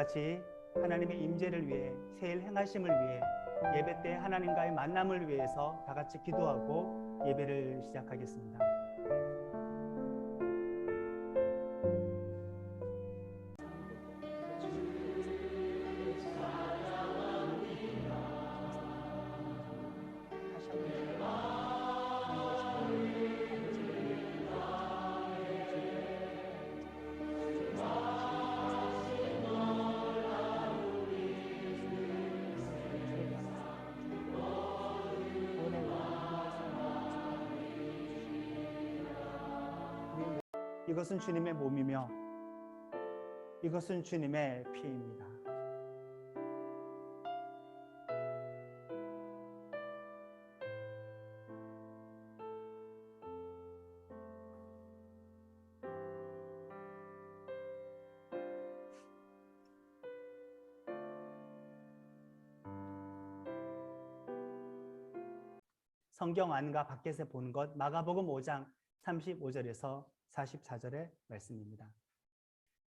같이 하나님의 임재를 위해, 새 일 행하심을 위해, 예배 때 하나님과의 만남을 위해서 다 같이 기도하고 예배를 시작하겠습니다. 이것은 주님의 몸이며 이것은 주님의 피입니다. 성경 안과 밖에서 보는 것, 마가복음 5장 35절에서 44절의 말씀입니다.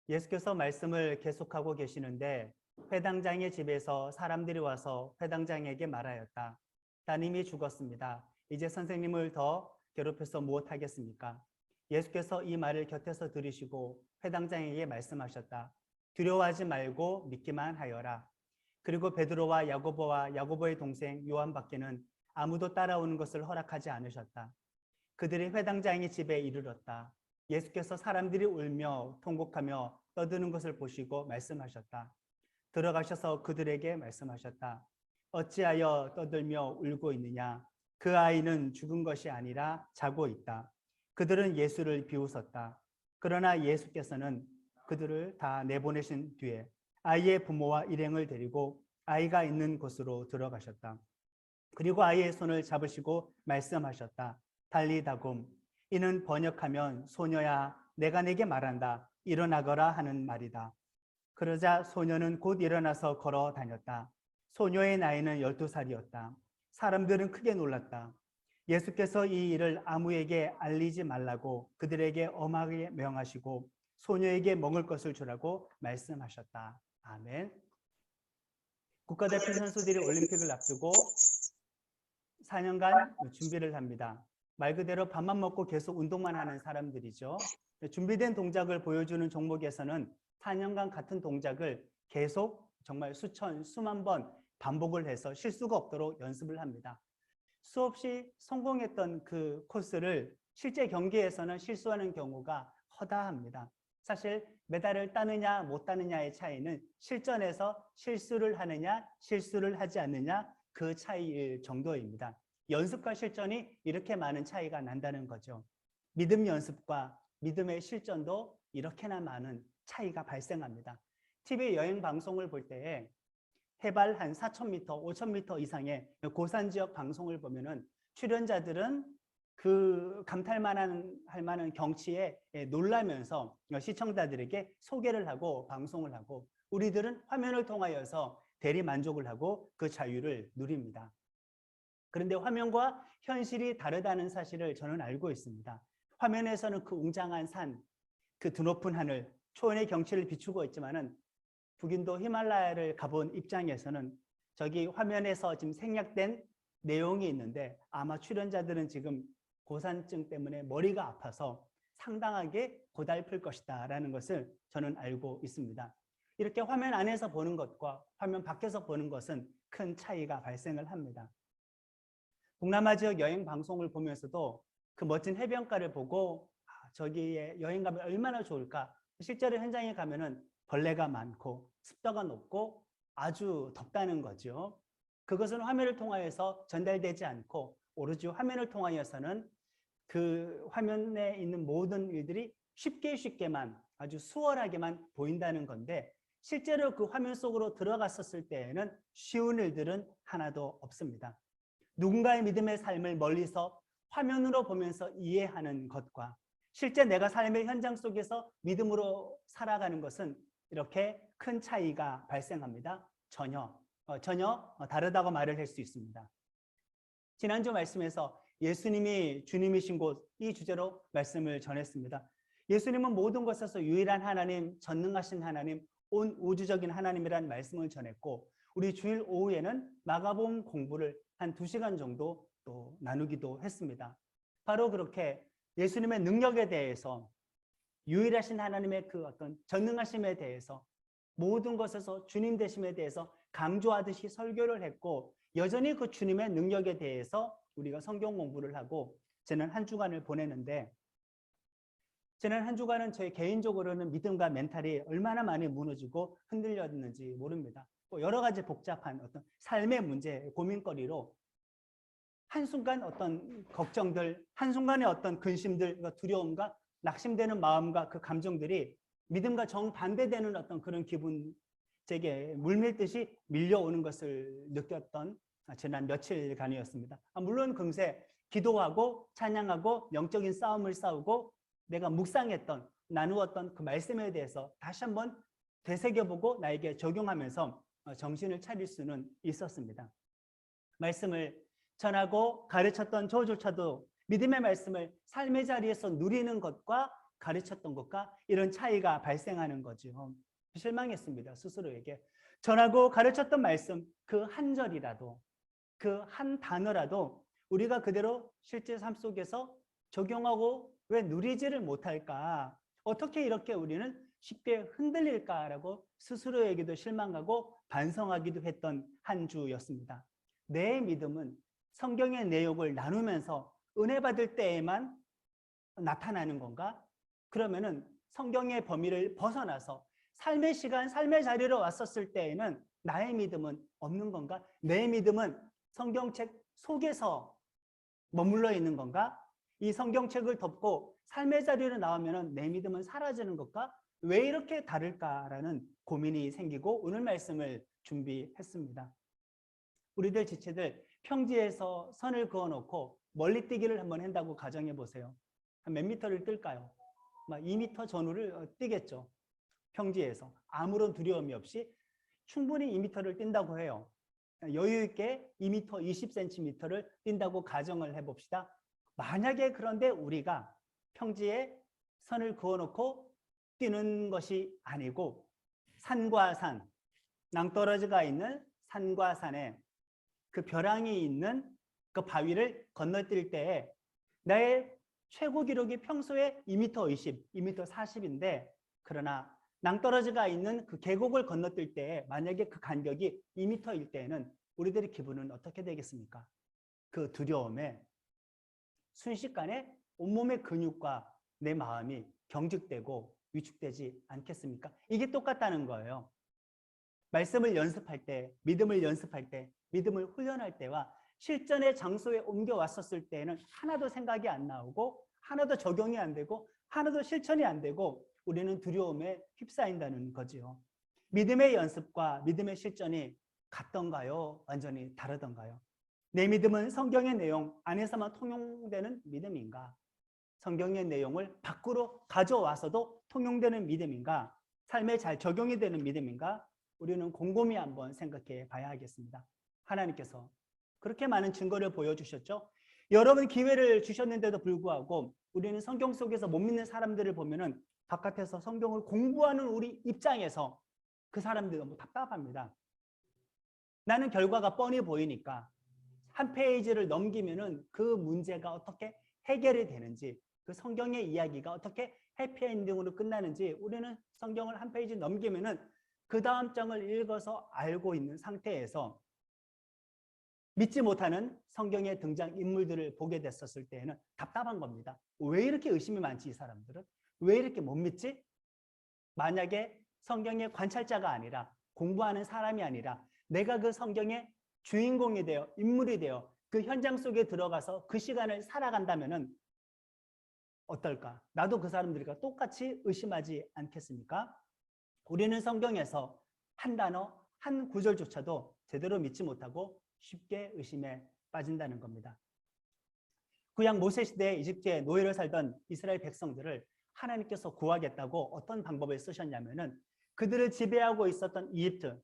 예수께서 말씀을 계속하고 계시는데 회당장의 집에서 사람들이 와서 회당장에게 말하였다. 따님이 죽었습니다. 이제 선생님을 더 괴롭혀서 무엇하겠습니까? 예수께서 이 말을 곁에서 들으시고 회당장에게 말씀하셨다. 두려워하지 말고 믿기만 하여라. 그리고 베드로와 야고보의 동생 요한밖에는 아무도 따라오는 것을 허락하지 않으셨다. 그들이 회당장의 집에 이르렀다. 예수께서 사람들이 울며 통곡하며 떠드는 것을 보시고 말씀하셨다. 들어가셔서 그들에게 말씀하셨다. 어찌하여 떠들며 울고 있느냐? 그 아이는 죽은 것이 아니라 자고 있다. 그들은 예수를 비웃었다. 그러나 예수께서는 그들을 다 내보내신 뒤에 아이의 부모와 일행을 데리고 아이가 있는 곳으로 들어가셨다. 그리고 아이의 손을 잡으시고 말씀하셨다. 달리다굼, 이는 번역하면 소녀야 내가 네게 말한다. 일어나거라 하는 말이다. 그러자 소녀는 곧 일어나서 걸어 다녔다. 소녀의 나이는 12살이었다. 사람들은 크게 놀랐다. 예수께서 이 일을 아무에게 알리지 말라고 그들에게 엄하게 명하시고 소녀에게 먹을 것을 주라고 말씀하셨다. 아멘. 국가대표 선수들이 올림픽을 앞두고 4년간 준비를 합니다. 말 그대로 밥만 먹고 계속 운동만 하는 사람들이죠. 준비된 동작을 보여주는 종목에서는 4년간 같은 동작을 계속 정말 수만 번 반복을 해서 실수가 없도록 연습을 합니다. 수없이 성공했던 그 코스를 실제 경기에서는 실수하는 경우가 허다합니다. 사실 메달을 따느냐 못 따느냐의 차이는 실전에서 실수를 하느냐 실수를 하지 않느냐 그 차이일 정도입니다. 연습과 실전이 이렇게 많은 차이가 난다는 거죠. 믿음 연습과 믿음의 실전도 이렇게나 많은 차이가 발생합니다. TV 여행 방송을 볼 때에 해발 한 4,000m, 5,000m 이상의 고산 지역 방송을 보면은 출연자들은 그 할 만한 경치에 놀라면서 시청자들에게 소개를 하고 방송을 하고 우리들은 화면을 통하여서 대리 만족을 하고 그 자유를 누립니다. 그런데 화면과 현실이 다르다는 사실을 저는 알고 있습니다. 화면에서는 그 웅장한 산, 그 드높은 하늘, 초원의 경치를 비추고 있지만은 북인도 히말라야를 가본 입장에서는 저기 화면에서 지금 생략된 내용이 있는데 아마 출연자들은 지금 고산증 때문에 머리가 아파서 상당하게 고달플 것이다 라는 것을 저는 알고 있습니다. 이렇게 화면 안에서 보는 것과 화면 밖에서 보는 것은 큰 차이가 발생을 합니다. 동남아 지역 여행 방송을 보면서도 그 멋진 해변가를 보고 저기에 여행 가면 얼마나 좋을까. 실제로 현장에 가면은 벌레가 많고 습도가 높고 아주 덥다는 거죠. 그것은 화면을 통하여서 전달되지 않고 오로지 화면을 통하여서는 그 화면에 있는 모든 일들이 쉽게만 아주 수월하게만 보인다는 건데 실제로 그 화면 속으로 들어갔었을 때에는 쉬운 일들은 하나도 없습니다. 누군가의 믿음의 삶을 멀리서 화면으로 보면서 이해하는 것과 실제 내가 삶의 현장 속에서 믿음으로 살아가는 것은 이렇게 큰 차이가 발생합니다. 전혀 다르다고 말을 할 수 있습니다. 지난주 말씀에서 예수님이 주님이신 곳 이 주제로 말씀을 전했습니다. 예수님은 모든 것에서 유일한 하나님, 전능하신 하나님, 온 우주적인 하나님이라는 말씀을 전했고 우리 주일 오후에는 마가복음 공부를 한 2시간 정도 또 나누기도 했습니다. 바로 그렇게 예수님의 능력에 대해서 유일하신 하나님의 그 어떤 전능하심에 대해서 모든 것에서 주님 되심에 대해서 강조하듯이 설교를 했고 여전히 그 주님의 능력에 대해서 우리가 성경 공부를 하고 지난 한 주간을 보내는데 지난 한 주간은 저희 개인적으로는 믿음과 멘탈이 얼마나 많이 무너지고 흔들렸는지 모릅니다. 여러 가지 복잡한 어떤 삶의 문제, 고민거리로 한순간 어떤 걱정들, 한순간의 어떤 근심들, 두려움과 낙심되는 마음과 그 감정들이 믿음과 정반대되는 어떤 그런 기분, 제게 물밀듯이 밀려오는 것을 느꼈던 지난 며칠간이었습니다. 물론 금세 기도하고 찬양하고 영적인 싸움을 싸우고 내가 묵상했던, 나누었던 그 말씀에 대해서 다시 한번 되새겨보고 나에게 적용하면서 정신을 차릴 수는 있었습니다. 말씀을 전하고 가르쳤던 저조차도 믿음의 말씀을 삶의 자리에서 누리는 것과 가르쳤던 것과 이런 차이가 발생하는 거죠. 실망했습니다. 스스로에게. 전하고 가르쳤던 말씀 그 한 절이라도 그 한 단어라도 우리가 그대로 실제 삶 속에서 적용하고 왜 누리지를 못할까? 어떻게 이렇게 우리는 쉽게 흔들릴까라고 스스로에게도 실망하고 반성하기도 했던 한 주였습니다. 내 믿음은 성경의 내용을 나누면서 은혜 받을 때에만 나타나는 건가? 그러면은 성경의 범위를 벗어나서 삶의 시간, 삶의 자리로 왔었을 때에는 나의 믿음은 없는 건가? 내 믿음은 성경책 속에서 머물러 있는 건가? 이 성경책을 덮고 삶의 자리로 나오면은 내 믿음은 사라지는 것과 왜 이렇게 다를까라는 고민이 생기고 오늘 말씀을 준비했습니다. 우리들 지체들 평지에서 선을 그어놓고 멀리 뛰기를 한번 한다고 가정해 보세요. 몇 미터를 뛸까요? 막 2미터 전후를 뛰겠죠. 평지에서 아무런 두려움이 없이 충분히 2미터를 뛴다고 해요. 여유 있게 2미터 20cm를 뛴다고 가정을 해봅시다. 만약에 그런데 우리가 평지에 선을 그어놓고 뛰는 것이 아니고 산과 산, 낭떠러지가 있는 산과 산에 그 벼랑이 있는 그 바위를 건너뛸 때에 나의 최고 기록이 평소에 2m 20, 2m 40인데 그러나 낭떠러지가 있는 그 계곡을 건너뛸 때에 만약에 그 간격이 2m일 때에는 우리들의 기분은 어떻게 되겠습니까? 그 두려움에 순식간에 온몸의 근육과 내 마음이 경직되고 위축되지 않겠습니까? 이게 똑같다는 거예요. 말씀을 연습할 때, 믿음을 연습할 때, 믿음을 훈련할 때와 실전의 장소에 옮겨왔었을 때는 하나도 생각이 안 나오고 하나도 적용이 안 되고 하나도 실천이 안 되고 우리는 두려움에 휩싸인다는 거지요. 믿음의 연습과 믿음의 실전이 같던가요? 완전히 다르던가요? 내 믿음은 성경의 내용 안에서만 통용되는 믿음인가? 성경의 내용을 밖으로 가져와서도 통용되는 믿음인가? 삶에 잘 적용이 되는 믿음인가? 우리는 곰곰이 한번 생각해 봐야 하겠습니다. 하나님께서 그렇게 많은 증거를 보여주셨죠. 여러분 기회를 주셨는데도 불구하고 우리는 성경 속에서 못 믿는 사람들을 보면은 바깥에서 성경을 공부하는 우리 입장에서 그 사람들 너무 답답합니다. 나는 결과가 뻔히 보이니까 한 페이지를 넘기면은 그 문제가 어떻게 해결이 되는지 그 성경의 이야기가 어떻게 해피엔딩으로 끝나는지 우리는 성경을 한 페이지 넘기면은 그 다음 장을 읽어서 알고 있는 상태에서 믿지 못하는 성경의 등장 인물들을 보게 됐었을 때에는 답답한 겁니다. 왜 이렇게 의심이 많지 이 사람들은? 왜 이렇게 못 믿지? 만약에 성경의 관찰자가 아니라 공부하는 사람이 아니라 내가 그 성경의 주인공이 되어 인물이 되어 그 현장 속에 들어가서 그 시간을 살아간다면은 어떨까? 나도 그 사람들과 똑같이 의심하지 않겠습니까? 우리는 성경에서 한 단어, 한 구절조차도 제대로 믿지 못하고 쉽게 의심에 빠진다는 겁니다. 구약 모세 시대에 이집트에 노예로 살던 이스라엘 백성들을 하나님께서 구하겠다고 어떤 방법을 쓰셨냐면은 그들을 지배하고 있었던 이집트,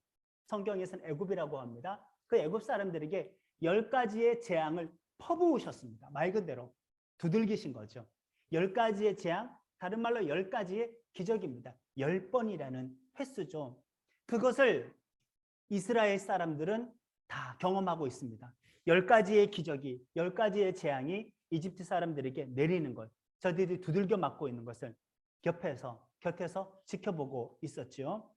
성경에서는 애굽이라고 합니다. 그 애굽 사람들에게 10가지의 재앙을 퍼부으셨습니다. 말 그대로 두들기신 거죠. 10가지의 재앙, 다른 말로 10가지의 기적입니다. 10번이라는 횟수죠. 그것을 이스라엘 사람들은 다 경험하고 있습니다. 10가지의 기적이, 10가지의 재앙이 이집트 사람들에게 내리는 것, 저들이 두들겨 맞고 있는 것을 곁에서 지켜보고 있었지요.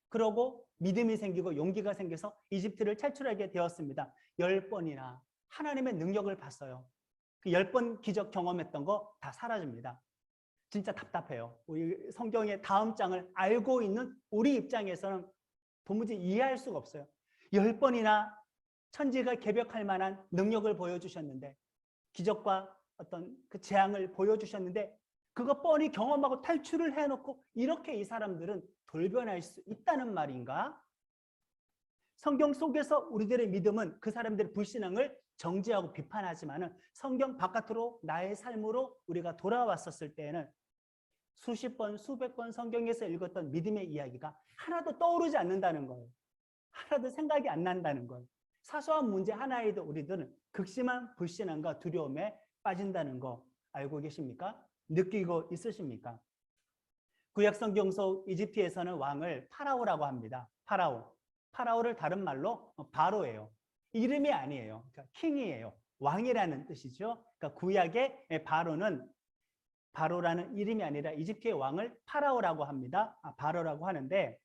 그러고 믿음이 생기고 용기가 생겨서 이집트를 탈출하게 되었습니다. 10번이나 하나님의 능력을 봤어요. 그 10번 기적 경험했던 거 다 사라집니다. 진짜 답답해요. 우리 성경의 다음 장을 알고 있는 우리 입장에서는 도무지 이해할 수가 없어요. 10번이나 천지가 개벽할 만한 능력을 보여주셨는데, 기적과 어떤 그 재앙을 보여주셨는데, 그거 뻔히 경험하고 탈출을 해놓고 이렇게 이 사람들은 돌변할 수 있다는 말인가? 성경 속에서 우리들의 믿음은 그 사람들의 불신앙을 정죄하고 비판하지만은 성경 바깥으로 나의 삶으로 우리가 돌아왔었을 때에는 수십 번, 수백 번 성경에서 읽었던 믿음의 이야기가 하나도 떠오르지 않는다는 거예요. 하나도 생각이 안 난다는 거예요. 사소한 문제 하나에도 우리들은 극심한 불신앙과 두려움에 빠진다는 거 알고 계십니까? 느끼고 있으십니까? 구약 성경 속 이집트에서는 왕을 파라오라고 합니다. 파라오를 다른 말로 바로예요. 이름이 아니에요. 그러니까 킹이에요. 왕이라는 뜻이죠. 그러니까 구약의 바로라는 이름이 아니라 이집트의 왕을 파라오라고 합니다. 바로라고 하는데,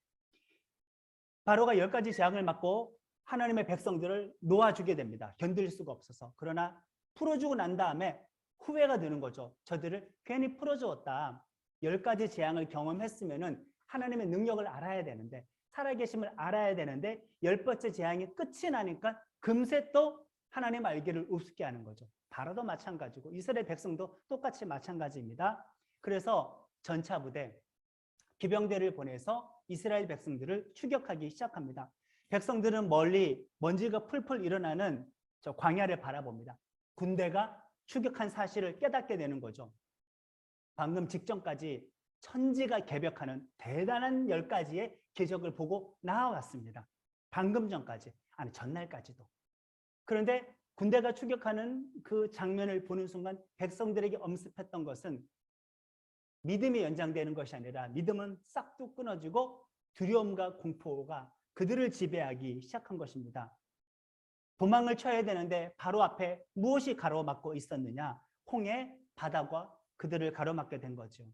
바로가 10가지 재앙을 맞고 하나님의 백성들을 놓아주게 됩니다. 견딜 수가 없어서. 그러나 풀어주고 난 다음에 후회가 드는 거죠. 저들을 괜히 풀어주었다. 10가지 재앙을 경험했으면은 하나님의 능력을 알아야 되는데, 살아계심을 알아야 되는데 10번째 재앙이 끝이 나니까 금세 또 하나님 알기를 우습게 하는 거죠. 바로도 마찬가지고 이스라엘 백성도 똑같이 마찬가지입니다. 그래서 전차부대, 기병대를 보내서 이스라엘 백성들을 추격하기 시작합니다. 백성들은 멀리 먼지가 풀풀 일어나는 저 광야를 바라봅니다. 군대가 추격한 사실을 깨닫게 되는 거죠. 방금 직전까지 천지가 개벽하는 대단한 10가지의 기적을 보고 나와왔습니다. 방금 전까지, 아니 전날까지도. 그런데 군대가 추격하는 그 장면을 보는 순간 백성들에게 엄습했던 것은 믿음이 연장되는 것이 아니라 믿음은 싹둑 끊어지고 두려움과 공포가 그들을 지배하기 시작한 것입니다. 도망을 쳐야 되는데 바로 앞에 무엇이 가로막고 있었느냐? 홍해 바다가 그들을 가로막게 된 거죠.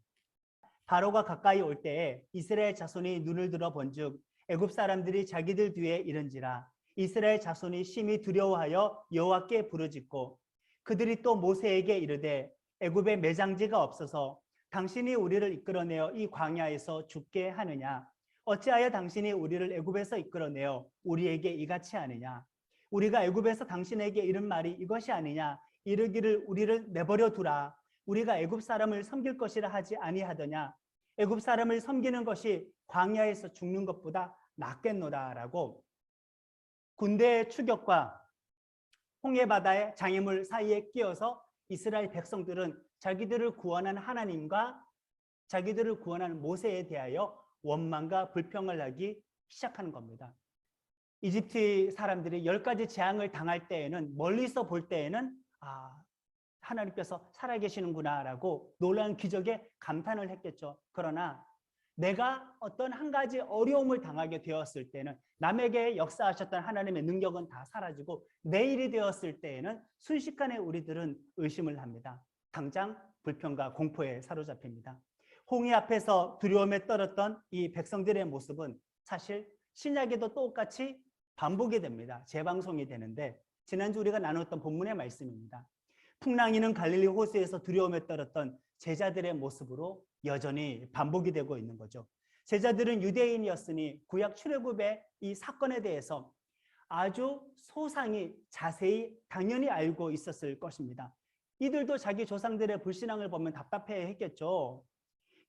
바로가 가까이 올 때에 이스라엘 자손이 눈을 들어 본즉 애굽 사람들이 자기들 뒤에 이른지라. 이스라엘 자손이 심히 두려워하여 여호와께 부르짖고 그들이 또 모세에게 이르되 애굽에 매장지가 없어서 당신이 우리를 이끌어내어 이 광야에서 죽게 하느냐? 어찌하여 당신이 우리를 애굽에서 이끌어내어 우리에게 이같이 하느냐? 우리가 애굽에서 당신에게 이른 말이 이것이 아니냐? 이르기를 우리를 내버려 두라. 우리가 애굽 사람을 섬길 것이라 하지 아니하더냐? 애굽 사람을 섬기는 것이 광야에서 죽는 것보다 낫겠노라라고 군대의 추격과 홍해 바다의 장애물 사이에 끼어서 이스라엘 백성들은 자기들을 구원한 하나님과 자기들을 구원한 모세에 대하여 원망과 불평을 하기 시작하는 겁니다. 이집트 사람들이 10가지 재앙을 당할 때에는 멀리서 볼 때에는 하나님께서 살아계시는구나라고 놀라운 기적에 감탄을 했겠죠. 그러나 내가 어떤 한 가지 어려움을 당하게 되었을 때는 남에게 역사하셨던 하나님의 능력은 다 사라지고 내일이 되었을 때에는 순식간에 우리들은 의심을 합니다. 당장 불평과 공포에 사로잡힙니다. 홍해 앞에서 두려움에 떨었던 이 백성들의 모습은 사실 신약에도 똑같이 반복이 됩니다. 재방송이 되는데 지난주 우리가 나눴던 본문의 말씀입니다. 풍랑이는 갈릴리 호수에서 두려움에 떨었던 제자들의 모습으로 여전히 반복이 되고 있는 거죠. 제자들은 유대인이었으니 구약 출애굽의 이 사건에 대해서 아주 소상히 자세히 당연히 알고 있었을 것입니다. 이들도 자기 조상들의 불신앙을 보면 답답해 했겠죠.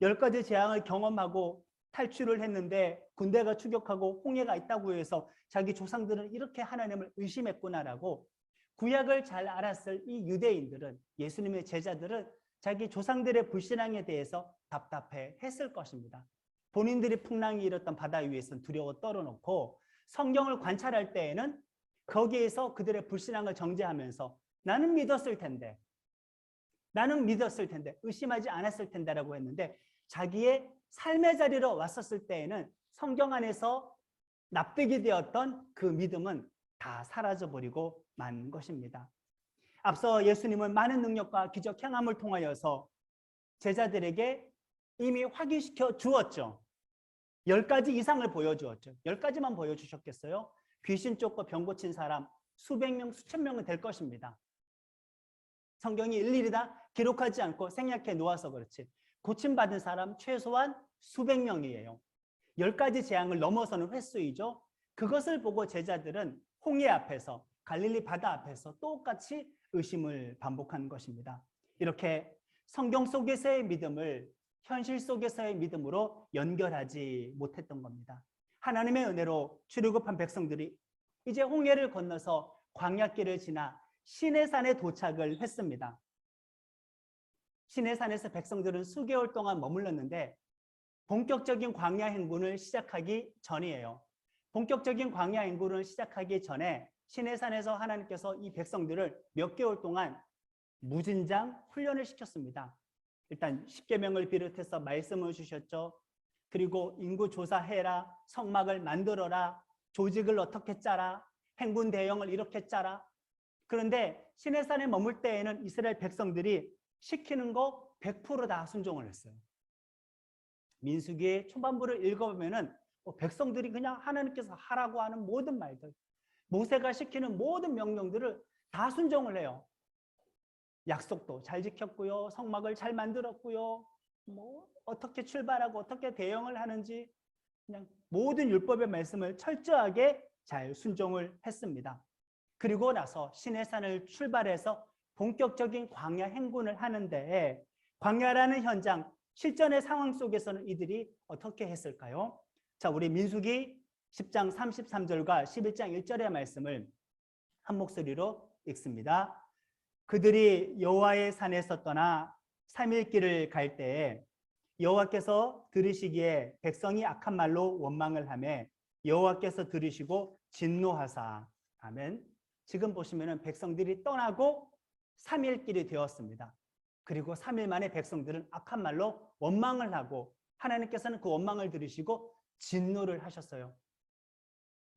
10가지 재앙을 경험하고 탈출을 했는데 군대가 추격하고 홍해가 있다고 해서 자기 조상들은 이렇게 하나님을 의심했구나라고 구약을 잘 알았을 이 유대인들은, 예수님의 제자들은 자기 조상들의 불신앙에 대해서 답답해 했을 것입니다. 본인들이 풍랑이 일었던 바다 위에서는 두려워 떨어놓고 성경을 관찰할 때에는 거기에서 그들의 불신앙을 정죄하면서 나는 믿었을 텐데 의심하지 않았을 텐데라고 했는데 자기의 삶의 자리로 왔었을 때에는 성경 안에서 납득이 되었던 그 믿음은 다 사라져버리고 만 것입니다. 앞서 예수님은 많은 능력과 기적 행함을 통하여서 제자들에게 이미 확인시켜 주었죠. 10가지 이상을 보여주었죠. 10가지만 보여주셨겠어요? 귀신 쫓고 병 고친 사람 수백 명, 수천 명은 될 것입니다. 성경이 일일이 다 기록하지 않고 생략해 놓아서 그렇지 고침받은 사람 최소한 수백 명이에요. 10가지 재앙을 넘어서는 횟수이죠. 그것을 보고 제자들은 홍해 앞에서 갈릴리 바다 앞에서 똑같이 의심을 반복한 것입니다. 이렇게 성경 속에서의 믿음을 현실 속에서의 믿음으로 연결하지 못했던 겁니다. 하나님의 은혜로 출애굽한 백성들이 이제 홍해를 건너서 광야길을 지나 시내산에 도착을 했습니다. 시내산에서 백성들은 수개월 동안 머물렀는데 본격적인 광야 행군을 시작하기 전이에요. 본격적인 광야 행군을 시작하기 전에 시내산에서 하나님께서 이 백성들을 몇 개월 동안 무진장 훈련을 시켰습니다. 일단 십계명을 비롯해서 말씀을 주셨죠. 그리고 인구 조사해라, 성막을 만들어라, 조직을 어떻게 짜라, 행군 대형을 이렇게 짜라. 그런데 시내산에 머물 때에는 이스라엘 백성들이 시키는 거 100% 다 순종을 했어요. 민수기 초반부를 읽어보면은 백성들이 그냥 하나님께서 하라고 하는 모든 말들, 모세가 시키는 모든 명령들을 다 순종을 해요. 약속도 잘 지켰고요, 성막을 잘 만들었고요, 뭐 어떻게 출발하고 어떻게 대응을 하는지 그냥 모든 율법의 말씀을 철저하게 잘 순종을 했습니다. 그리고 나서 시내산을 출발해서 본격적인 광야 행군을 하는데 광야라는 현장, 실전의 상황 속에서는 이들이 어떻게 했을까요? 자, 우리 민수기 10장 33절과 11장 1절의 말씀을 한 목소리로 읽습니다. 그들이 여호와의 산에서 떠나 3일 길을 갈 때에 여호와께서 들으시기에 백성이 악한 말로 원망을 하며 여호와께서 들으시고 진노하사. 아멘. 지금 보시면은 백성들이 떠나고 3일 길이 되었습니다. 그리고 3일 만에 백성들은 악한 말로 원망을 하고 하나님께서는 그 원망을 들으시고 진노를 하셨어요.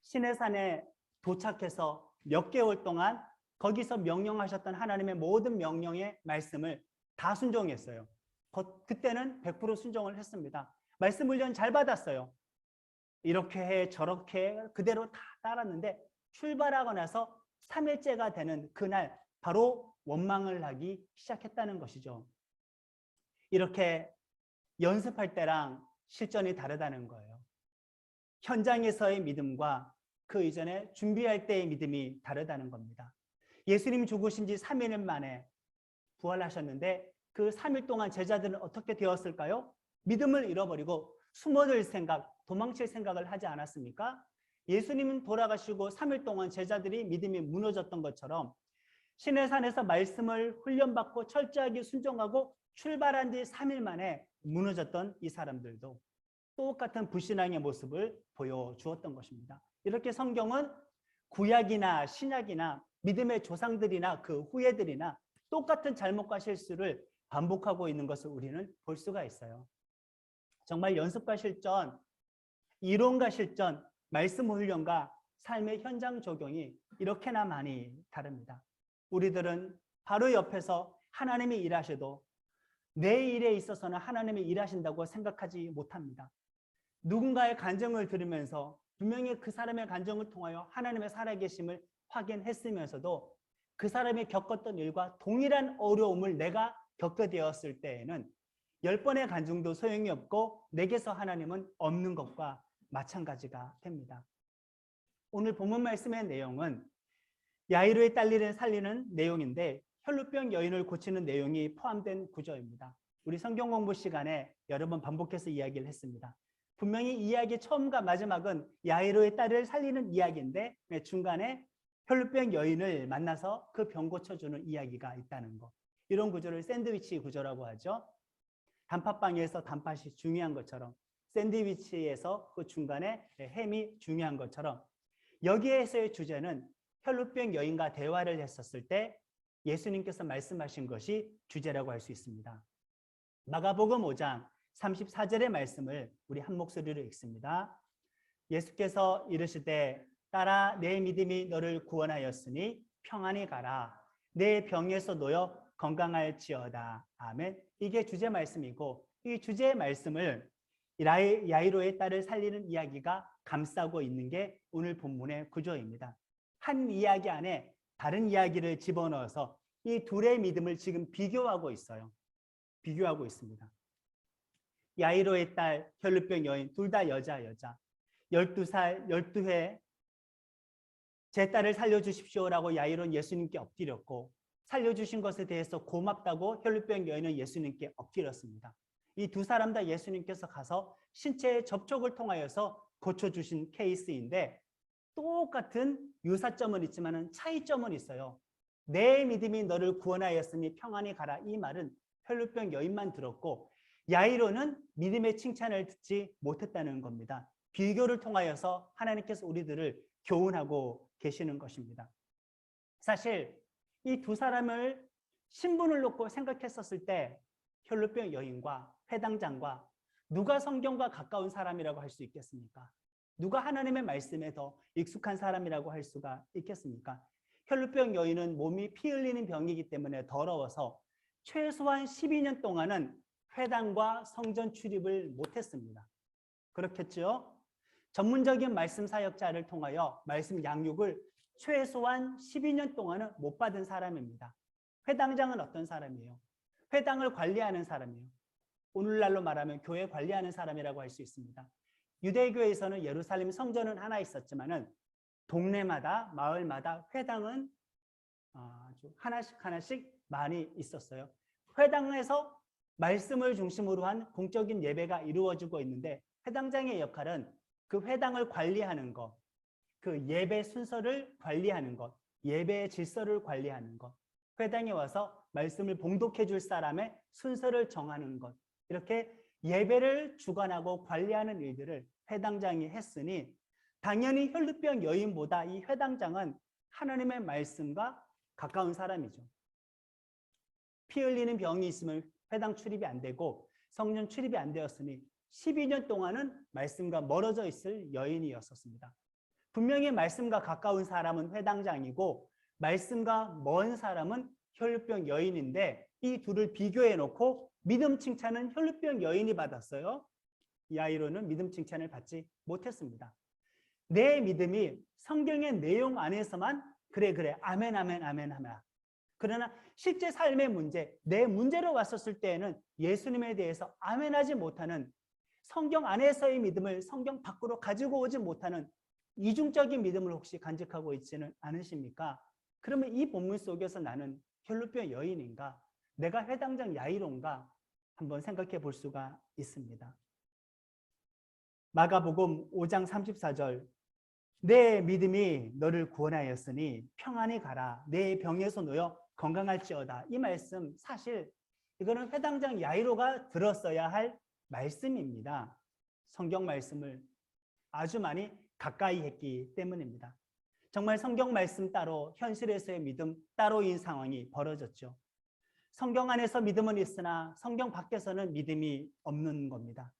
시내산에 도착해서 몇 개월 동안 거기서 명령하셨던 하나님의 모든 명령의 말씀을 다 순종했어요. 그때는 100% 순종을 했습니다. 말씀 훈련 잘 받았어요. 이렇게 해 저렇게 해 그대로 다 따랐는데 출발하고 나서 3일째가 되는 그날 바로 원망을 하기 시작했다는 것이죠. 이렇게 연습할 때랑 실전이 다르다는 거예요. 현장에서의 믿음과 그 이전에 준비할 때의 믿음이 다르다는 겁니다. 예수님이 죽으신 지 3일 만에 부활하셨는데 그 3일 동안 제자들은 어떻게 되었을까요? 믿음을 잃어버리고 숨어들 생각, 도망칠 생각을 하지 않았습니까? 예수님은 돌아가시고 3일 동안 제자들이 믿음이 무너졌던 것처럼 시내산에서 말씀을 훈련받고 철저하게 순종하고 출발한 뒤 3일 만에 무너졌던 이 사람들도 똑같은 불신앙의 모습을 보여주었던 것입니다. 이렇게 성경은 구약이나 신약이나 믿음의 조상들이나 그 후예들이나 똑같은 잘못과 실수를 반복하고 있는 것을 우리는 볼 수가 있어요. 정말 연습과 실전, 이론과 실전, 말씀 훈련과 삶의 현장 적용이 이렇게나 많이 다릅니다. 우리들은 바로 옆에서 하나님이 일하셔도 내 일에 있어서는 하나님이 일하신다고 생각하지 못합니다. 누군가의 간증을 들으면서 분명히 그 사람의 간증을 통하여 하나님의 살아계심을 확인했으면서도 그 사람이 겪었던 일과 동일한 어려움을 내가 겪게 되었을 때에는 10번의 간증도 소용이 없고 내게서 하나님은 없는 것과 마찬가지가 됩니다. 오늘 본문 말씀의 내용은 야이로의 딸을 살리는 내용인데 혈루병 여인을 고치는 내용이 포함된 구절입니다. 우리 성경 공부 시간에 여러 번 반복해서 이야기를 했습니다. 분명히 이야기 처음과 마지막은 야이로의 딸을 살리는 이야기인데 중간에 혈루병 여인을 만나서 그 병 고쳐주는 이야기가 있다는 것. 이런 구조를 샌드위치 구조라고 하죠. 단팥빵에서 단팥이 중요한 것처럼 샌드위치에서 그 중간에 햄이 중요한 것처럼 여기에서의 주제는 혈루병 여인과 대화를 했었을 때 예수님께서 말씀하신 것이 주제라고 할 수 있습니다. 마가복음 5장 34절의 말씀을 우리 한 목소리로 읽습니다. 예수께서 이르시되 딸아 내 믿음이 너를 구원하였으니 평안히 가라. 내 병에서 놓여 건강할지어다. 아멘. 이게 주제 말씀이고 이 주제의 말씀을 야이로의 딸을 살리는 이야기가 감싸고 있는 게 오늘 본문의 구조입니다. 한 이야기 안에 다른 이야기를 집어넣어서 이 둘의 믿음을 지금 비교하고 있어요. 비교하고 있습니다. 야이로의 딸, 혈루병 여인, 둘 다 여자. 12살, 12회 제 딸을 살려주십시오라고 야이로는 예수님께 엎드렸고 살려주신 것에 대해서 고맙다고 혈루병 여인은 예수님께 엎드렸습니다. 이 두 사람 다 예수님께서 가서 신체의 접촉을 통하여서 고쳐주신 케이스인데 똑같은 유사점은 있지만 차이점은 있어요. 내 믿음이 너를 구원하였으니 평안히 가라. 이 말은 혈루병 여인만 들었고 야이로는 믿음의 칭찬을 듣지 못했다는 겁니다. 비교를 통하여서 하나님께서 우리들을 교훈하고 계시는 것입니다. 사실 이 두 사람을 신분을 놓고 생각했었을 때 혈루병 여인과 회당장과 누가 성경과 가까운 사람이라고 할 수 있겠습니까? 누가 하나님의 말씀에 더 익숙한 사람이라고 할 수가 있겠습니까? 혈루병 여인은 몸이 피 흘리는 병이기 때문에 더러워서 최소한 12년 동안은 회당과 성전 출입을 못했습니다. 그렇겠죠? 전문적인 말씀 사역자를 통하여 말씀 양육을 최소한 12년 동안은 못 받은 사람입니다. 회당장은 어떤 사람이에요? 회당을 관리하는 사람이에요. 오늘날로 말하면 교회 관리하는 사람이라고 할 수 있습니다. 유대교에서는 예루살렘 성전은 하나 있었지만은 동네마다 마을마다 회당은 아주 하나씩 많이 있었어요. 회당에서 말씀을 중심으로 한 공적인 예배가 이루어지고 있는데 회당장의 역할은 그 회당을 관리하는 것, 그 예배 순서를 관리하는 것, 예배의 질서를 관리하는 것, 회당에 와서 말씀을 봉독해 줄 사람의 순서를 정하는 것, 이렇게 예배를 주관하고 관리하는 일들을 회당장이 했으니 당연히 혈루병 여인보다 이 회당장은 하나님의 말씀과 가까운 사람이죠. 피 흘리는 병이 있으면 회당 출입이 안 되고 성전 출입이 안 되었으니 12년 동안은 말씀과 멀어져 있을 여인이었습니다. 분명히 말씀과 가까운 사람은 회당장이고 말씀과 먼 사람은 혈루병 여인인데 이 둘을 비교해 놓고 믿음 칭찬은 혈루병 여인이 받았어요. 야이로는 믿음 칭찬을 받지 못했습니다. 내 믿음이 성경의 내용 안에서만 그래 아멘 하면 그러나 실제 삶의 문제, 내 문제로 왔었을 때에는 예수님에 대해서 아멘하지 못하는 성경 안에서의 믿음을 성경 밖으로 가지고 오지 못하는 이중적인 믿음을 혹시 간직하고 있지는 않으십니까? 그러면 이 본문 속에서 나는 혈루병 여인인가? 내가 회당장 야이로인가? 한번 생각해 볼 수가 있습니다. 마가복음 5장 34절 내 믿음이 너를 구원하였으니 평안히 가라. 내 병에서 놓여 건강할지어다. 이 말씀 사실 이거는 회당장 야이로가 들었어야 할 말씀입니다. 성경 말씀을 아주 많이 가까이 했기 때문입니다. 정말 성경 말씀 따로 현실에서의 믿음 따로인 상황이 벌어졌죠. 성경 안에서 믿음은 있으나 성경 밖에서는 믿음이 없는 겁니다.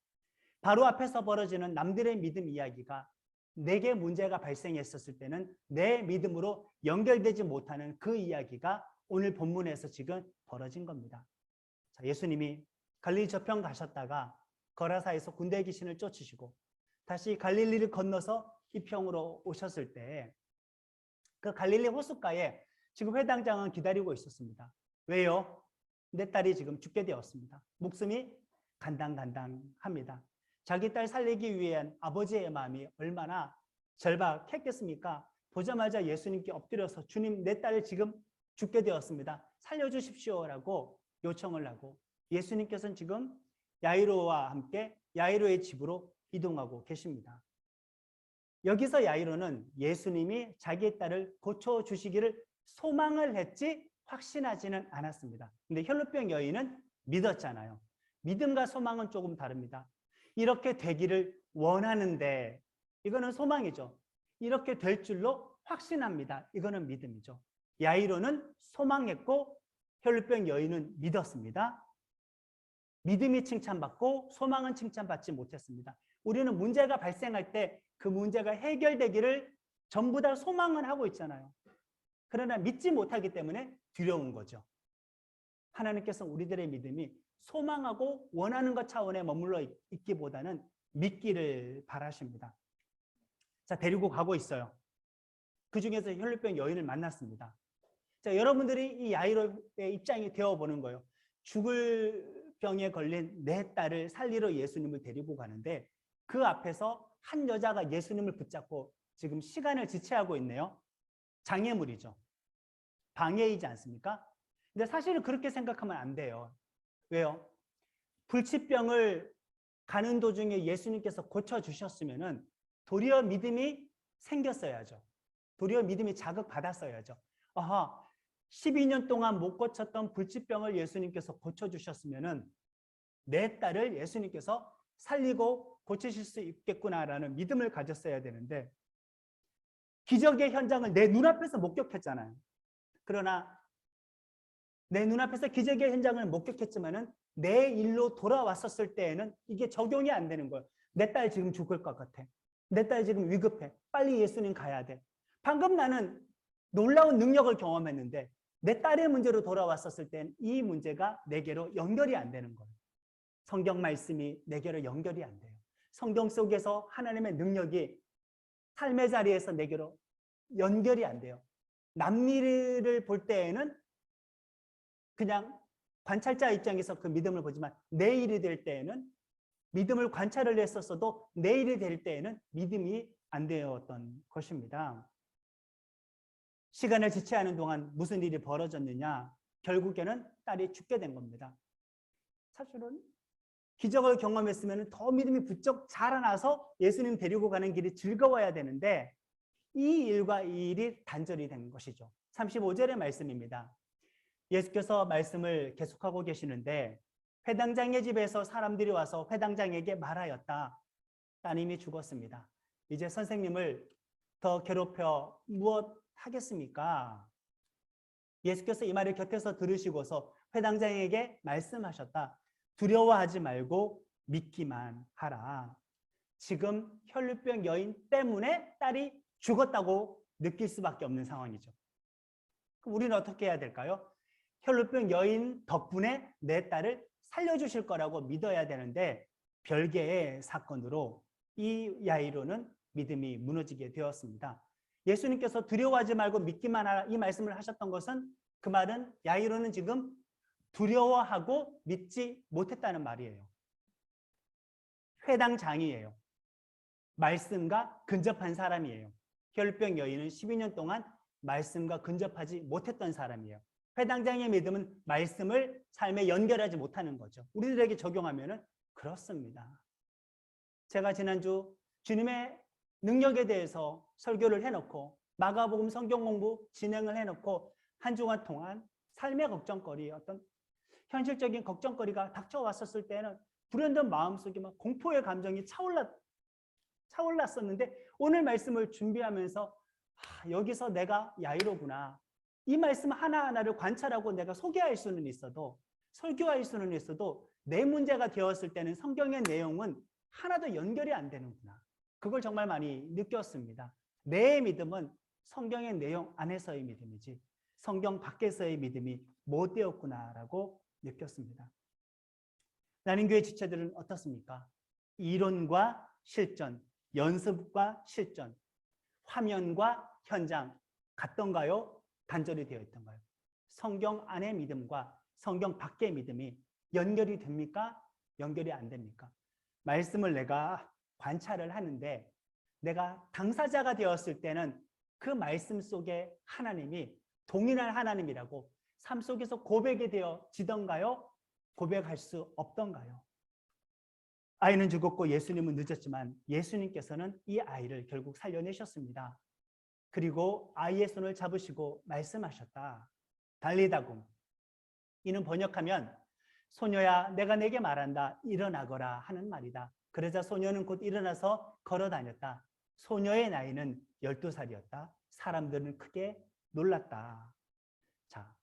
바로 앞에서 벌어지는 남들의 믿음 이야기가 내게 문제가 발생했었을 때는 내 믿음으로 연결되지 못하는 그 이야기가 오늘 본문에서 지금 벌어진 겁니다. 자, 예수님이 갈릴리 저편 가셨다가 거라사에서 군대 귀신을 쫓으시고 다시 갈릴리를 건너서 이평으로 오셨을 때 그 갈릴리 호숫가에 지금 회당장은 기다리고 있었습니다. 왜요? 내 딸이 지금 죽게 되었습니다. 목숨이 간당간당합니다. 자기 딸 살리기 위한 아버지의 마음이 얼마나 절박했겠습니까? 보자마자 예수님께 엎드려서 주님, 내 딸이 지금 죽게 되었습니다. 살려주십시오라고 요청을 하고 예수님께서는 지금 야이로와 함께 야이로의 집으로 이동하고 계십니다. 여기서 야이로는 예수님이 자기의 딸을 고쳐주시기를 소망을 했지 확신하지는 않았습니다. 근데 혈루병 여인은 믿었잖아요. 믿음과 소망은 조금 다릅니다. 이렇게 되기를 원하는데 이거는 소망이죠. 이렇게 될 줄로 확신합니다. 이거는 믿음이죠. 야이로는 소망했고 혈루병 여인은 믿었습니다. 믿음이 칭찬받고 소망은 칭찬받지 못했습니다. 우리는 문제가 발생할 때 그 문제가 해결되기를 전부 다 소망은 하고 있잖아요. 그러나 믿지 못하기 때문에 두려운 거죠. 하나님께서 우리들의 믿음이 소망하고 원하는 것 차원에 머물러 있기보다는 믿기를 바라십니다. 자, 데리고 가고 있어요. 그 중에서 혈루병 여인을 만났습니다. 자, 여러분들이 이 야이로의 입장이 되어보는 거예요. 죽을 병에 걸린 내 딸을 살리러 예수님을 데리고 가는데 그 앞에서 한 여자가 예수님을 붙잡고 지금 시간을 지체하고 있네요. 장애물이죠. 방해이지 않습니까? 근데 사실은 그렇게 생각하면 안 돼요. 왜요? 불치병을 가는 도중에 예수님께서 고쳐주셨으면은 도리어 믿음이 생겼어야죠. 도리어 믿음이 자극받았어야죠. 아하, 12년 동안 못 고쳤던 불치병을 예수님께서 고쳐주셨으면은 내 딸을 예수님께서 살리고 고치실 수 있겠구나라는 믿음을 가졌어야 되는데 기적의 현장을 내 눈앞에서 목격했잖아요. 그러나 내 눈앞에서 기적의 현장을 목격했지만은 내 일로 돌아왔었을 때에는 이게 적용이 안 되는 거예요. 내 딸 지금 죽을 것 같아. 내 딸 지금 위급해. 빨리 예수님 가야 돼. 방금 나는 놀라운 능력을 경험했는데 내 딸의 문제로 돌아왔었을 땐 이 문제가 내게로 연결이 안 되는 거예요. 성경 말씀이 내게로 연결이 안 돼요. 성경 속에서 하나님의 능력이 삶의 자리에서 내게로 연결이 안 돼요. 남미를 볼 때에는 그냥 관찰자 입장에서 그 믿음을 보지만 내 일이 될 때에는 믿음을 관찰을 했었어도 내 일이 될 때에는 믿음이 안 되었던 것입니다. 시간을 지체하는 동안 무슨 일이 벌어졌느냐? 결국에는 딸이 죽게 된 겁니다. 사실은 기적을 경험했으면 더 믿음이 부쩍 자라나서 예수님 데리고 가는 길이 즐거워야 되는데 이 일과 이 일이 단절이 된 것이죠. 35절의 말씀입니다. 예수께서 말씀을 계속하고 계시는데 회당장의 집에서 사람들이 와서 회당장에게 말하였다. 따님이 죽었습니다. 이제 선생님을 더 괴롭혀 무엇 하겠습니까? 예수께서 이 말을 곁에서 들으시고서 회당장에게 말씀하셨다. 두려워하지 말고 믿기만 하라. 지금 혈루병 여인 때문에 딸이 죽었다고 느낄 수밖에 없는 상황이죠. 그럼 우리는 어떻게 해야 될까요? 혈루병 여인 덕분에 내 딸을 살려주실 거라고 믿어야 되는데 별개의 사건으로 이 야이로는 믿음이 무너지게 되었습니다. 예수님께서 두려워하지 말고 믿기만 하라 이 말씀을 하셨던 것은 그 말은 야이로는 지금 두려워하고 믿지 못했다는 말이에요. 회당장이에요. 말씀과 근접한 사람이에요. 혈루병 여인은 12년 동안 말씀과 근접하지 못했던 사람이에요. 회당장의 믿음은 말씀을 삶에 연결하지 못하는 거죠. 우리들에게 적용하면은 그렇습니다. 제가 지난주 주님의 능력에 대해서 설교를 해놓고 마가복음 성경 공부 진행을 해놓고 한 주간 동안 삶의 걱정거리 어떤 현실적인 걱정거리가 닥쳐왔었을 때는 불현듯 마음속에 막 공포의 감정이 차올랐었는데 오늘 말씀을 준비하면서 여기서 내가 야이로구나. 이 말씀 하나하나를 관찰하고 내가 소개할 수는 있어도 설교할 수는 있어도 내 문제가 되었을 때는 성경의 내용은 하나도 연결이 안 되는구나. 그걸 정말 많이 느꼈습니다. 내 믿음은 성경의 내용 안에서의 믿음이지 성경 밖에서의 믿음이 못 되었구나라고 느꼈습니다. 나는교회 지체들은 어떻습니까? 이론과 실전, 연습과 실전, 화면과 현장 같던가요? 단절이 되어 있던가요? 성경 안의 믿음과 성경 밖의 믿음이 연결이 됩니까? 연결이 안 됩니까? 말씀을 내가 관찰을 하는데 내가 당사자가 되었을 때는 그 말씀 속에 하나님이 동일한 하나님이라고 삶 속에서 고백이 되어지던가요? 고백할 수 없던가요? 아이는 죽었고 예수님은 늦었지만 예수님께서는 이 아이를 결국 살려내셨습니다. 그리고 아이의 손을 잡으시고 말씀하셨다. 달리다굼. 이는 번역하면 소녀야 내가 내게 말한다. 일어나거라 하는 말이다. 그러자 소녀는 곧 일어나서 걸어 다녔다. 소녀의 나이는 12살이었다. 사람들은 크게 놀랐다. 자,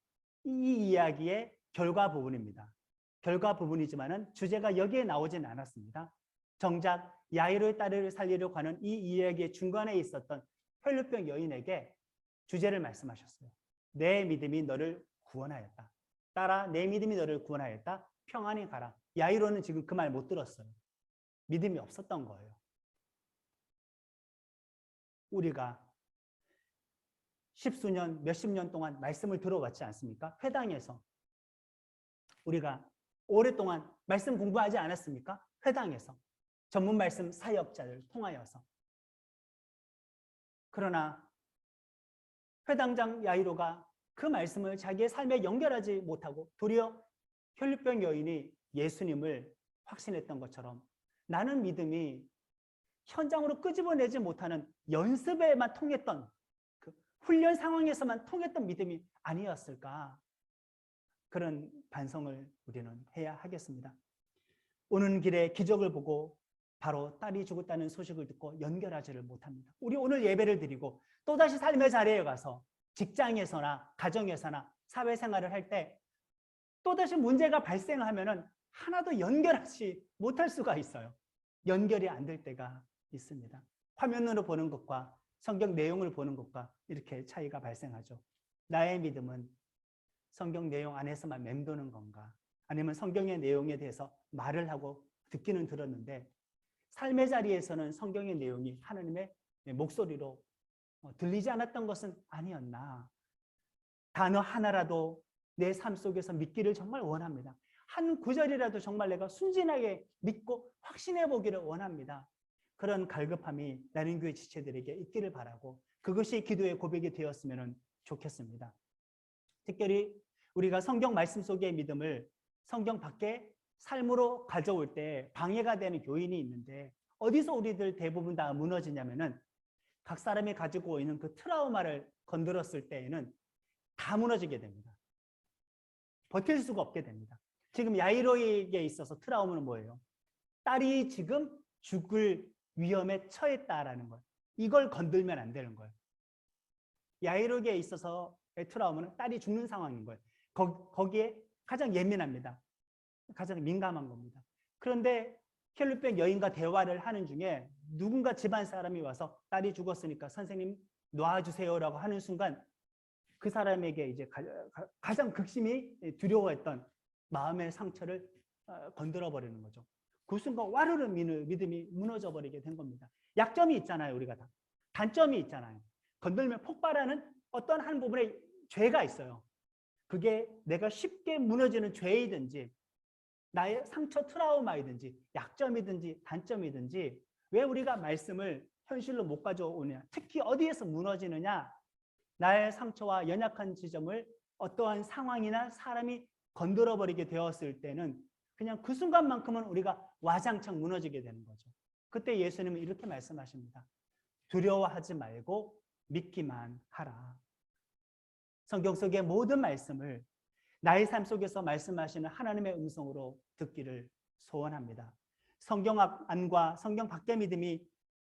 이 이야기의 결과 부분입니다. 결과 부분이지만은 주제가 여기에 나오진 않았습니다. 정작 야이로의 딸을 살리려고 하는 이 이야기의 중간에 있었던 혈루병 여인에게 주제를 말씀하셨어요. 내 믿음이 너를 구원하였다. 딸아, 내 믿음이 너를 구원하였다. 평안히 가라. 야이로는 지금 그 말 못 들었어요. 믿음이 없었던 거예요. 우리가 십수년, 몇십 년 동안 말씀을 들어왔지 않습니까? 회당에서. 우리가 오랫동안 말씀 공부하지 않았습니까? 회당에서. 전문 말씀 사역자를 통하여서. 그러나 회당장 야이로가 그 말씀을 자기의 삶에 연결하지 못하고 도리어 혈루병 여인이 예수님을 확신했던 것처럼 나는 믿음이 현장으로 끄집어내지 못하는 연습에만 통했던 그 훈련 상황에서만 통했던 믿음이 아니었을까? 그런 반성을 우리는 해야 하겠습니다. 오는 길에 기적을 보고 바로 딸이 죽었다는 소식을 듣고 연결하지를 못합니다. 우리 오늘 예배를 드리고 또다시 삶의 자리에 가서 직장에서나 가정에서나 사회생활을 할 때 또다시 문제가 발생하면은 하나도 연결하지 못할 수가 있어요. 연결이 안 될 때가 있습니다. 화면으로 보는 것과 성경 내용을 보는 것과 이렇게 차이가 발생하죠. 나의 믿음은 성경 내용 안에서만 맴도는 건가? 아니면 성경의 내용에 대해서 말을 하고 듣기는 들었는데 삶의 자리에서는 성경의 내용이 하나님의 목소리로 들리지 않았던 것은 아니었나? 단어 하나라도 내 삶 속에서 믿기를 정말 원합니다. 한 구절이라도 정말 내가 순진하게 믿고 확신해 보기를 원합니다. 그런 갈급함이 나는 교회 지체들에게 있기를 바라고 그것이 기도의 고백이 되었으면 좋겠습니다. 특별히 우리가 성경 말씀 속의 믿음을 성경 밖에 삶으로 가져올 때 방해가 되는 요인이 있는데 어디서 우리들 대부분 다 무너지냐면은 각 사람이 가지고 있는 그 트라우마를 건드렸을 때에는 다 무너지게 됩니다. 버틸 수가 없게 됩니다. 지금 야이로에게 있어서 트라우마는 뭐예요? 딸이 지금 죽을 위험에 처했다라는 거예요. 이걸 건들면 안 되는 거예요. 야이로에게 있어서의 트라우마는 딸이 죽는 상황인 거예요. 거기에 가장 예민합니다. 가장 민감한 겁니다. 그런데 혈루병 여인과 대화를 하는 중에 누군가 집안 사람이 와서 딸이 죽었으니까 선생님 놔주세요라고 하는 순간 그 사람에게 이제 가장 극심히 두려워했던 마음의 상처를 건드려 버리는 거죠. 그 순간 와르르 믿음이 무너져 버리게 된 겁니다. 약점이 있잖아요, 우리가 다. 단점이 있잖아요. 건들면 폭발하는 어떤 한 부분에 죄가 있어요. 그게 내가 쉽게 무너지는 죄이든지 나의 상처 트라우마이든지 약점이든지 단점이든지 왜 우리가 말씀을 현실로 못 가져오냐, 특히 어디에서 무너지느냐, 나의 상처와 연약한 지점을 어떠한 상황이나 사람이 건드려버리게 되었을 때는 그냥 그 순간만큼은 우리가 와장창 무너지게 되는 거죠. 그때 예수님은 이렇게 말씀하십니다. 두려워하지 말고 믿기만 하라. 성경 속의 모든 말씀을 나의 삶 속에서 말씀하시는 하나님의 음성으로 듣기를 소원합니다. 성경 안과 성경 밖의 믿음이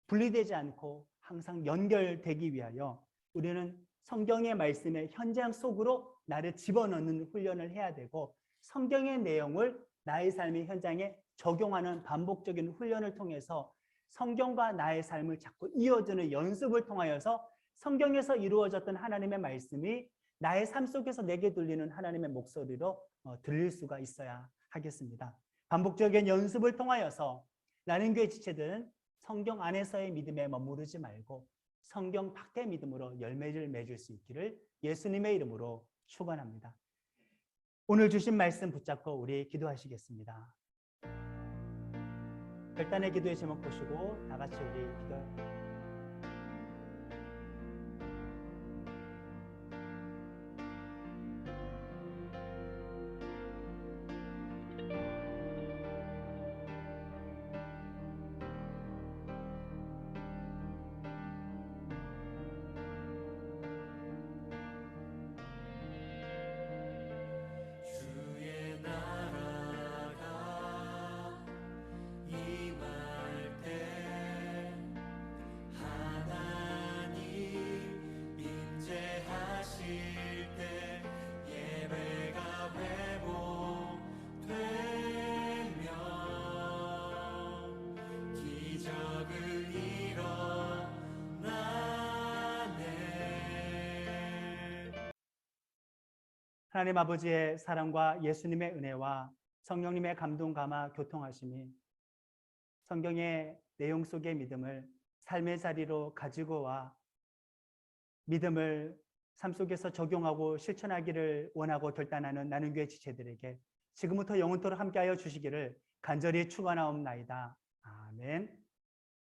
분리되지 않고 항상 연결되기 위하여 우리는 성경의 말씀의 현장 속으로 나를 집어넣는 훈련을 해야 되고 성경의 내용을 나의 삶의 현장에 적용하는 반복적인 훈련을 통해서 성경과 나의 삶을 자꾸 이어주는 연습을 통하여서 성경에서 이루어졌던 하나님의 말씀이 나의 삶 속에서 내게 들리는 하나님의 목소리로 들릴 수가 있어야 하겠습니다. 반복적인 연습을 통하여서 나는 교회 지체들은 성경 안에서의 믿음에 머무르지 말고 성경 밖의 믿음으로 열매를 맺을 수 있기를 예수님의 이름으로 축원합니다. 오늘 주신 말씀 붙잡고 우리 기도하시겠습니다. 결단의 기도의 제목 보시고 다 같이 우리 기도. 하나님 아버지의 사랑과 예수님의 은혜와 성령님의 감동 감화 교통하심이 성경의 내용 속의 믿음을 삶의 자리로 가지고 와 믿음을 삶 속에서 적용하고 실천하기를 원하고 결단하는 나눔교회 지체들에게 지금부터 영원토록 함께하여 주시기를 간절히 축원하옵나이다. 아멘.